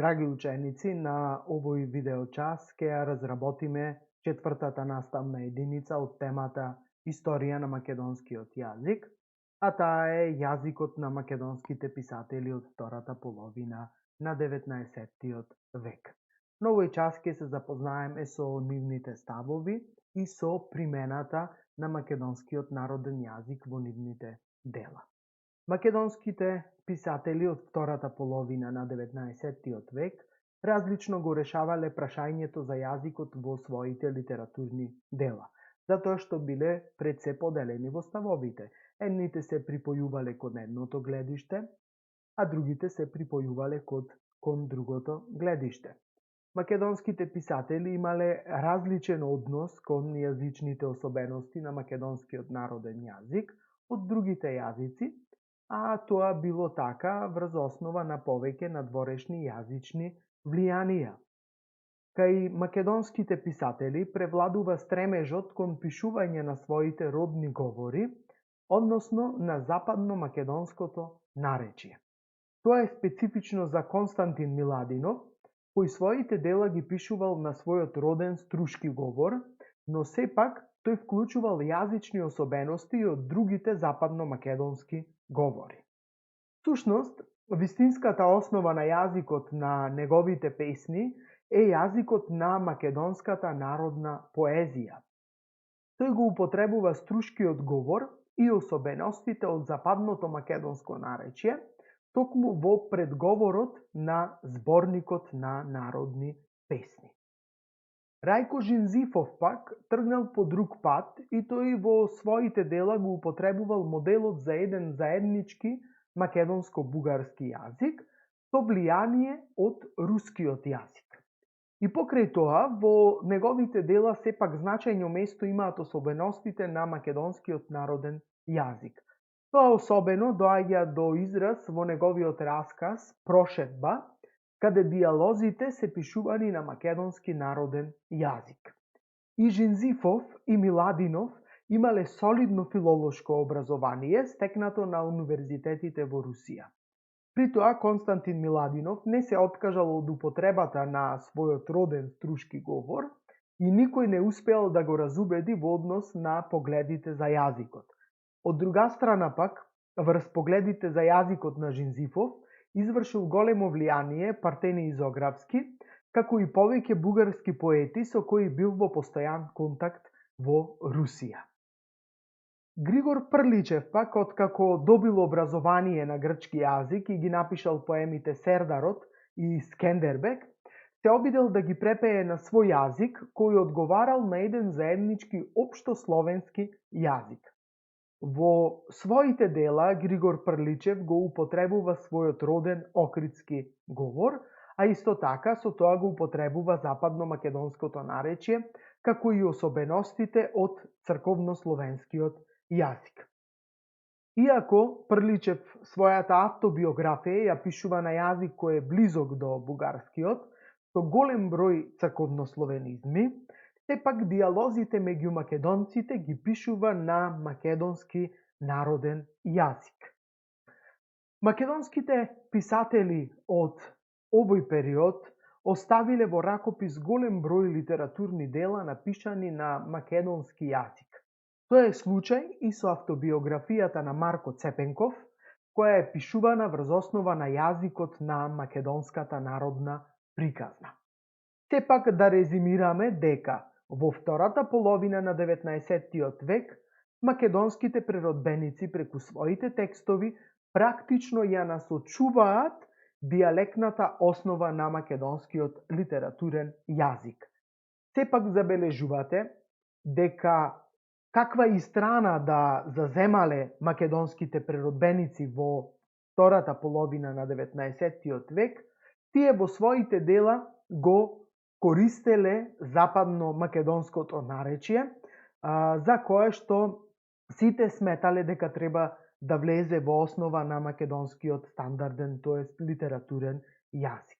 Драги ученици, на овој видеочас ќе ја разработиме четвртата наставна единица од темата Историја на македонскиот јазик, а таа е јазикот на македонските писатели од втората половина на 19-тиот век. На овој час ќе се запознаеме со нивните ставови и со примената на македонскиот народен јазик во нивните дела. Македонските писатели од втората половина на 19-тиот век различно го решавале прашањето за јазикот во своите литературни дела, затоа што биле пред се поделени во ставовите. Едните се припојувале кон едното гледиште, а другите се припојувале кон другото гледиште. Македонските писатели имале различен однос кон јазичните особености на македонскиот народен јазик од другите јазици, а тоа било така врз основа на повеќе надворешни јазични влијанија. Кај македонските писатели превладува стремежот кон пишување на своите родни говори, односно на западно-македонското наречие. Тоа е специфично за Константин Миладинов, кој своите дела ги пишувал на својот роден струшки говор, но сепак тој вклучувал јазични особености од другите западно-македонски говори. Сушност, вистинската основа на јазикот на неговите песни е јазикот на македонската народна поезија. Тој го употребува струшкиот говор и особеностите од западното македонско наречие, токму во предговорот на зборникот на народни песни. Рајко Жинзифов пак тргнал по друг пат и тој во своите дела го употребувал моделот за еден заеднички македонско-бугарски јазик со влијание од рускиот јазик. И покрај тоа, во неговите дела сепак значајно место имаат особеностите на македонскиот народен јазик. Тоа особено доаѓа до израз во неговиот расказ Прошедба, каде диалозите се пишувани на македонски народен јазик. И Жинзифов и Миладинов имале солидно филолошко образование, стекнато на универзитетите во Русија. При тоа Константин Миладинов не се откажал од употребата на својот роден струшки говор и никој не успеал да го разубеди во однос на погледите за јазикот. Од друга страна пак, врз погледите за јазикот на Жинзифов, извршил големо влијание Партени Изографски, како и повеќе бугарски поети со кои бил во постојан контакт во Русија. Григор Прличев пак, откако добил образование на грчки јазик и ги напишал поемите Сердарот и Скендербек, се обидел да ги препее на свој јазик кој одговарал на еден заеднички општословенски јазик. Во своите дела Григор Прличев го употребува својот роден охридски говор, а исто така со тоа го употребува западно-македонското наречие, како и особеностите од црковнословенскиот јазик. Иако Прличев својата автобиографија ја пишува на јазик кој е близок до бугарскиот, со голем број црковнословенизми, сепак диалозите меѓу македонците ги пишува на македонски народен јазик. Македонските писатели од овој период оставиле во ракопис голем број литературни дела напишани на македонски јазик. Тоа е случај и со автобиографијата на Марко Цепенков, која е пишувана врз основа на јазикот на македонската народна приказна. Сепак да резимираме дека во втората половина на 19-тиот век македонските преродбеници преку своите текстови практично ја насочуваат дијалектната основа на македонскиот литературен јазик. Сепак забележувате дека каква и страна да заземале македонските преродбеници во втората половина на 19-тиот век, тие во своите дела го користеле западно-македонското наречие, за кое што сите сметале дека треба да влезе во основа на македонскиот стандарден, тоест литературен јазик.